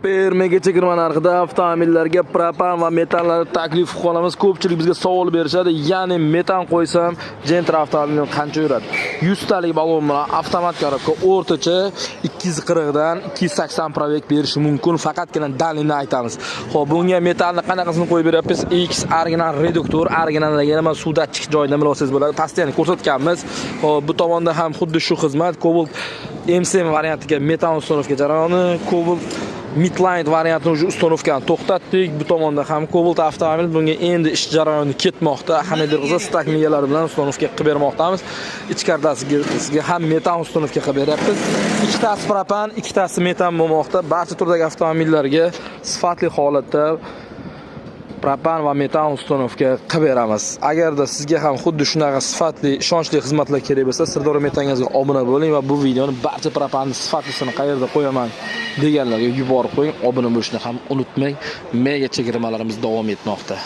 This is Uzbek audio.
Super mega chegirma narxida avtomobillarga propan va metanlarni taklif qilamiz. Ko'pchilik bizga savol berishadi. Ya'ni metan qo'ysam, Gentra avtomobilim qancha yuradi? 100 talik balon bilan avtomat korobka o'rtacha 240 dan 280 probeg berishi mumkin. Faqatgina dalilni aytamiz. Xo'p, bunga metanni qanaqasini qo'yib beryapmiz? X original reduktor, originallarga mana suvda chiqish joyidan bilasiz bo'ladi. Pastda ko'rsatganmiz. Xo'p, bu tomonda ham xuddi shu xizmat. Cobalt MCM variantiga metan uстановка jarayoni, Cobalt Midline variantini уже uстановkani to'xtatdik. Bu tomonda ham Cobalt avtomobil bunga endi ish jarayoni ketmoqda. Hammadir qilsa stak migalari bilan uстановка qilib bermoqdamiz. Ichkaridasiga ham metan uстановка qilib beryapmiz. Ikkitasi propan, ikkitasi metan bo'lmoqda. Barcha turdagi avtomobillarga sifatli holatda propan va metan uстановка qilib beramiz. Agarda sizga ham xuddi shunaqa sifatli, ishonchli xizmatlar kerak bo'lsa, Sirdaryo Metangizga obuna bo'ling va bu videoni barcha propanning sifatlisini qayerda qo'yaman deganlarga yuborib qo'ying. Obuna bo'lishni ham unutmang. Mega chegirmalarimiz davom etmoqda.